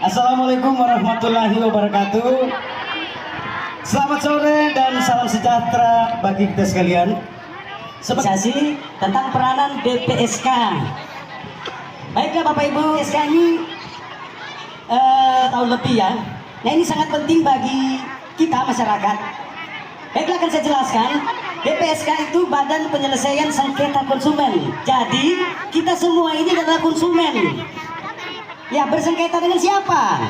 Assalamualaikum warahmatullahi wabarakatuh. Selamat sore dan salam sejahtera bagi kita sekalian. Sosialisasi tentang peranan BPSK. Baiklah Bapak Ibu, BPSK ini tahun lebih ya. Nah ini sangat penting bagi kita masyarakat. Baiklah akan saya jelaskan. BPSK itu Badan Penyelesaian Sengketa Konsumen. Jadi kita semua ini adalah konsumen. Ya, bersengketa dengan siapa?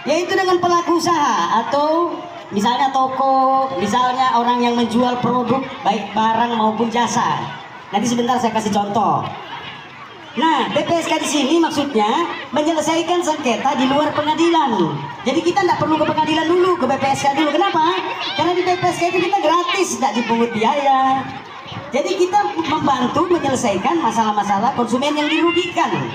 Yaitu dengan pelaku usaha atau misalnya toko, misalnya orang yang menjual produk baik barang maupun jasa. Nanti sebentar saya kasih contoh. Nah, BPSK di sini maksudnya menyelesaikan sengketa di luar pengadilan. Jadi kita tidak perlu ke pengadilan dulu, ke BPSK dulu. Kenapa? Karena di BPSK itu kita gratis, tidak dipungut biaya. Jadi kita membantu menyelesaikan masalah-masalah konsumen yang dirugikan.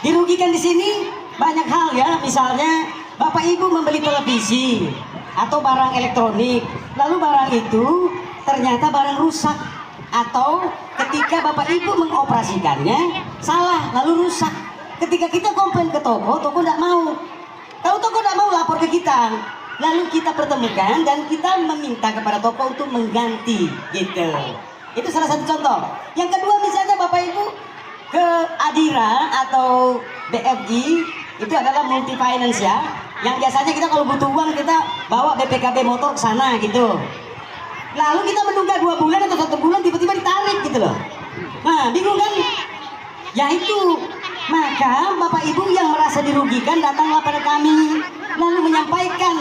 Dirugikan di sini banyak hal ya, misalnya Bapak Ibu membeli televisi atau barang elektronik, lalu barang itu ternyata barang rusak, atau ketika Bapak Ibu mengoperasikannya salah lalu rusak. Ketika kita komplain ke toko, toko tidak mau. Tahu toko tidak mau lapor ke kita, lalu kita pertemukan dan kita meminta kepada toko untuk mengganti gitu. Itu salah satu contoh. Yang kedua misalnya Bapak Ibu ke Adira atau BFI, itu adalah multi finance ya, yang biasanya kita kalau butuh uang kita bawa BPKB motor ke sana gitu, lalu kita menunggu 2 bulan atau 1 bulan tiba-tiba ditarik gitu loh. Nah bingung kan ya, itu maka Bapak Ibu yang merasa dirugikan datanglah pada kami lalu menyampaikan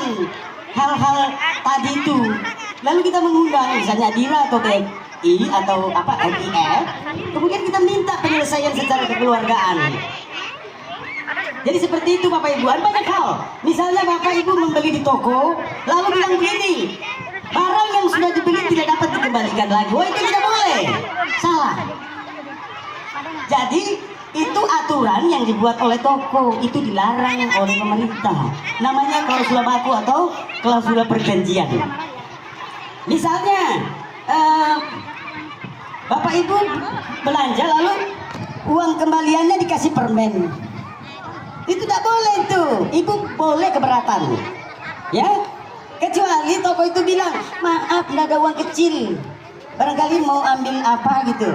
hal-hal tadi itu, lalu kita mengundang misalnya Adira atau BFI atau apa MIF, kemudian kita minta penyelesaian secara kekeluargaan. Jadi seperti itu Bapak Ibu. Ada banyak hal, misalnya Bapak Ibu membeli di toko lalu bilang begini, barang yang sudah dibeli tidak dapat dikembalikan lagi. Wah, itu tidak boleh, salah. Jadi itu aturan yang dibuat oleh toko, itu dilarang oleh pemerintah. Namanya klausula baku atau klausula perjanjian. Misalnya Bapak Ibu belanja lalu uang kembaliannya dikasih permen, itu tidak boleh. Itu Ibu boleh keberatan ya, kecuali toko itu bilang maaf tidak ada uang kecil, barangkali mau ambil apa gitu,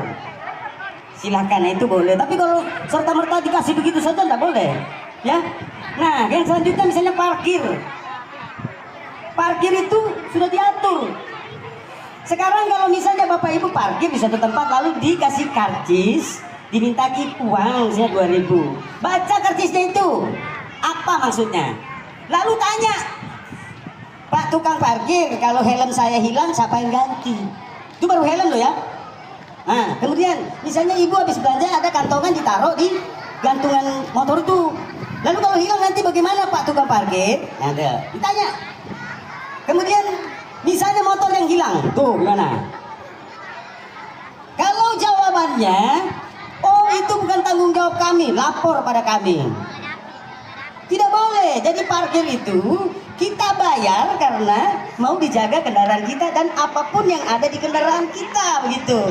silakan, itu boleh. Tapi kalau serta merta dikasih begitu saja tidak boleh ya. Nah yang selanjutnya misalnya parkir. Parkir itu sudah diatur. Sekarang kalau misalnya Bapak Ibu parkir di suatu tempat lalu dikasih karcis, diminta uang misalnya 2.000, baca karcisnya itu apa maksudnya, lalu tanya, Pak tukang parkir, kalau helm saya hilang siapa yang ganti? Itu baru helm loh ya. Nah kemudian misalnya Ibu habis belanja ada kantongan ditaruh di gantungan motor itu, lalu kalau hilang nanti bagaimana Pak tukang parkir? Nah, ditanya. Kemudian misalnya motor yang hilang, tuh gimana? Kalau jawabannya, oh itu bukan tanggung jawab kami, lapor pada kami. Tidak boleh. Jadi parkir itu kita bayar karena mau dijaga kendaraan kita dan apapun yang ada di kendaraan kita, begitu.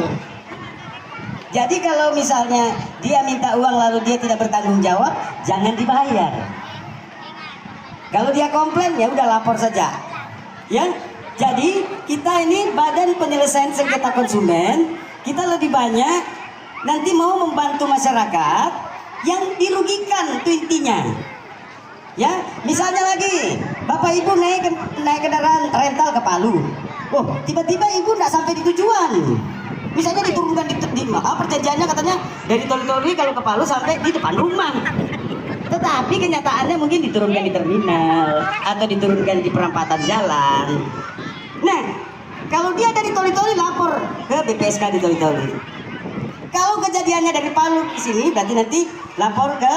Jadi kalau misalnya dia minta uang lalu dia tidak bertanggung jawab, jangan dibayar. Kalau dia komplain ya udah lapor saja. Ya. Jadi kita ini Badan Penyelesaian Sengketa Konsumen, kita lebih banyak nanti mau membantu masyarakat yang dirugikan, itu intinya. Ya, misalnya lagi Bapak Ibu naik kendaraan rental ke Palu. Oh, tiba-tiba Ibu tidak sampai di tujuan. Misalnya diturunkan di perjanjiannya katanya dari Toli-Toli kalau ke Palu sampai di depan rumah. Tetapi kenyataannya mungkin diturunkan di terminal atau diturunkan di perempatan jalan. Nah, kalau dia dari Toli-Toli lapor ke BPSK di Toli-Toli. Kalau kejadiannya dari Palu ke sini berarti nanti lapor ke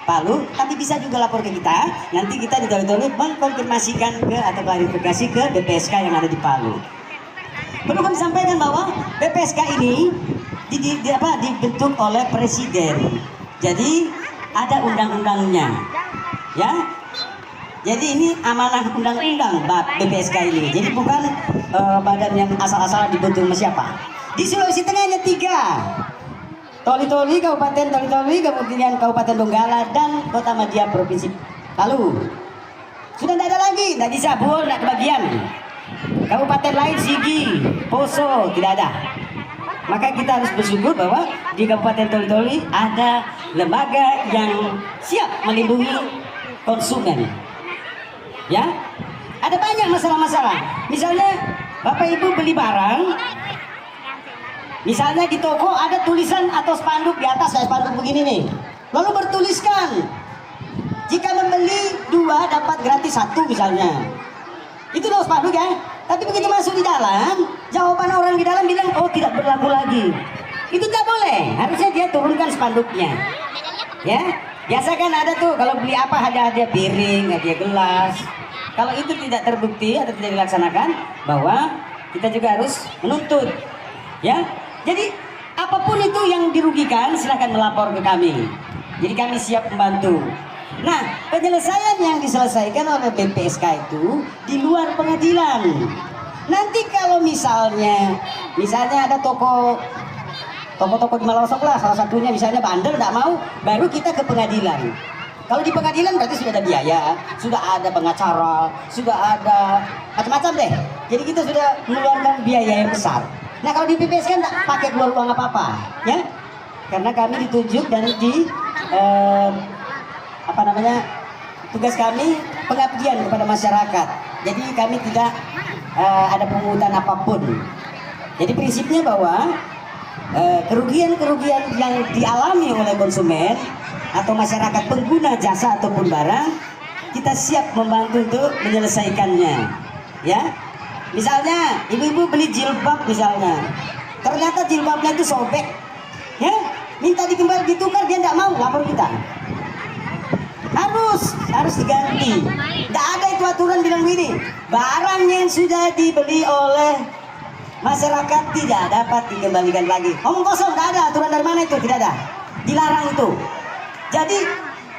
Palu, tapi bisa juga lapor ke kita. Nanti kita di Toli-Toli mengkonfirmasikan ke atau klarifikasi ke BPSK yang ada di Palu. Perlu kami sampaikan bahwa BPSK ini dibentuk oleh Presiden. Jadi ada undang-undangnya, ya. Jadi ini amanah undang-undang BPSK ini. Jadi bukan badan yang asal-asalan dibentuk sama siapa. Di Sulawesi Tengah hanya 3 Toli-Toli Kabupaten Toli-Toli, kemudian Kabupaten Donggala dan Kota Madia Provinsi Palu. Sudah tidak ada lagi, tidak bisa buol, tidak kebagian. Kabupaten lain Sigi, Poso tidak ada. Maka kita harus bersyukur bahwa di Kabupaten Toli-Toli ada lembaga yang siap melindungi konsumen. Ya, ada banyak masalah-masalah. Misalnya Bapak Ibu beli barang, misalnya di toko ada tulisan atau spanduk di atas, kayak spanduk begini nih. Lalu bertuliskan, jika membeli 2 dapat gratis 1 misalnya. Itu loh spanduk ya. Tapi begitu masuk di dalam, jawaban orang di dalam bilang, oh tidak berlaku lagi. Itu tidak boleh. Harusnya dia turunkan spanduknya. Ya, biasa kan ada tuh kalau beli apa ada hadiah piring, hadiah gelas. Kalau itu tidak terbukti atau tidak dilaksanakan, bahwa kita juga harus menuntut. Ya, jadi apapun itu yang dirugikan silahkan melapor ke kami. Jadi kami siap membantu. Nah, penyelesaian yang diselesaikan oleh BPSK itu di luar pengadilan. Nanti kalau misalnya ada toko di Malosok lah, salah satunya misalnya bandel tidak mau, baru kita ke pengadilan. Kalau di pengadilan berarti sudah ada biaya, sudah ada pengacara, sudah ada macam-macam deh. Jadi kita sudah mengeluarkan biaya yang besar. Nah kalau di BPSK kan tidak pakai keluar uang apa-apa, ya, karena kami ditunjuk dan tugas kami pengabdian kepada masyarakat. Jadi kami tidak ada pungutan apapun. Jadi prinsipnya bahwa kerugian-kerugian yang dialami oleh konsumen atau masyarakat pengguna jasa ataupun barang, kita siap membantu untuk menyelesaikannya. Ya, misalnya ibu-ibu beli jilbab misalnya, ternyata jilbabnya itu sobek, ya, minta dikembali ditukar, dia tidak mau, lapor kita. Harus diganti. Tidak ada itu aturan bilang begini, barang yang sudah dibeli oleh masyarakat tidak dapat dikembalikan lagi. Omong kosong, tidak ada aturan dari mana itu, tidak ada. Dilarang itu. Jadi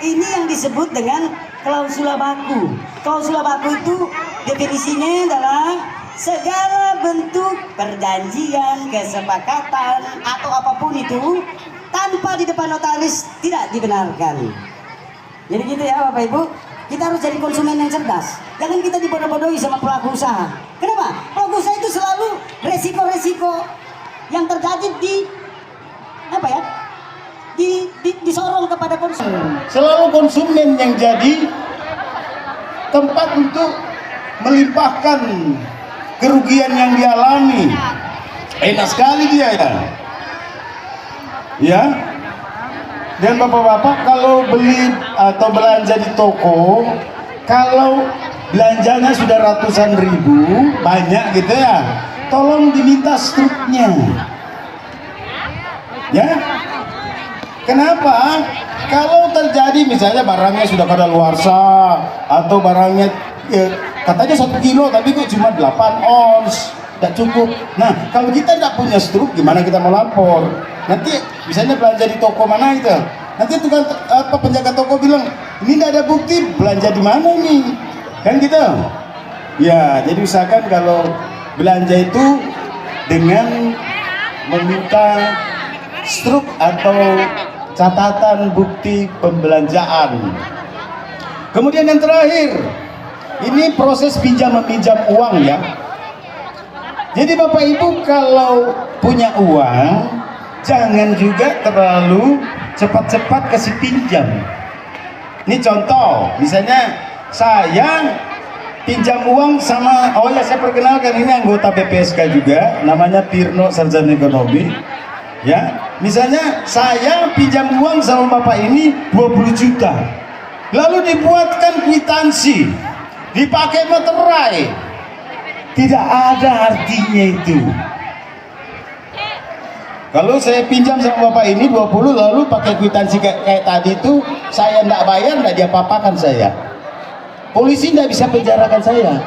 ini yang disebut dengan klausula baku. Klausula baku itu definisinya adalah segala bentuk perjanjian, kesepakatan atau apapun itu tanpa di depan notaris tidak dibenarkan. Jadi gitu ya Bapak Ibu, kita harus jadi konsumen yang cerdas. Jangan kita dibodoh-bodohi sama pelaku usaha. Kenapa? Pelaku usaha itu selalu resiko-resiko yang terjadi disorong kepada konsumen. Selalu konsumen yang jadi tempat untuk melimpahkan kerugian yang dialami. Enak sekali dia ya. Ya. Dan bapak-bapak kalau beli atau belanja di toko, kalau belanjanya sudah ratusan ribu, banyak gitu ya, tolong diminta struknya. Ya. Kenapa? Kalau terjadi misalnya barangnya sudah kadaluarsa atau barangnya katanya 1 kilo tapi kok cuma 8 ons, tidak cukup. Nah, kalau kita tidak punya struk, gimana kita mau lapor? Nanti misalnya belanja di toko mana itu, nanti tukang penjaga toko bilang ini tidak ada bukti, belanja di mana nih, kan gitu. Ya, jadi usahakan kalau belanja itu dengan meminta struk atau catatan bukti pembelanjaan. Kemudian yang terakhir, ini proses pinjam meminjam uang ya. Jadi Bapak Ibu kalau punya uang, jangan juga terlalu cepat-cepat kasih pinjam. Ini contoh, misalnya saya pinjam uang sama, oh ya saya perkenalkan, ini anggota BPSK juga, namanya Pirno Sarjana Ekonomi. Ya, misalnya saya pinjam uang sama bapak ini 20 juta, lalu dibuatkan kwitansi, dipakai materai, tidak ada artinya itu. Kalau saya pinjam sama bapak ini 20 lalu pakai kwitansi kayak tadi itu, saya tidak bayar, tidak diapa-apakan saya. Polisi tidak bisa penjarakan saya.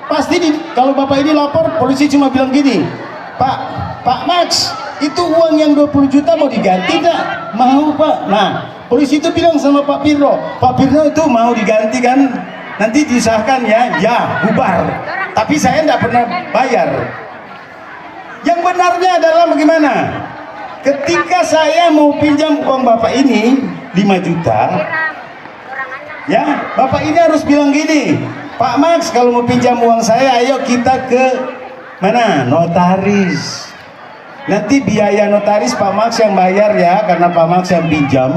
Pasti kalau bapak ini lapor, polisi cuma bilang gini, Pak Max, itu uang yang 20 juta mau diganti enggak? Mau Pak. Nah, polisi itu bilang sama Pak Pirno itu mau diganti kan? Nanti disahkan ya, ya bubar. Tapi saya enggak pernah bayar. Yang benarnya adalah bagaimana? ketika saya mau pinjam uang bapak ini 5 juta, ya bapak ini harus bilang gini, Pak Max, kalau mau pinjam uang saya, ayo kita ke mana? Notaris. Nanti biaya notaris Pak Max yang bayar ya, karena Pak Max yang pinjam.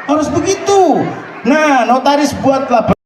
Harus begitu. Nah, notaris buatlah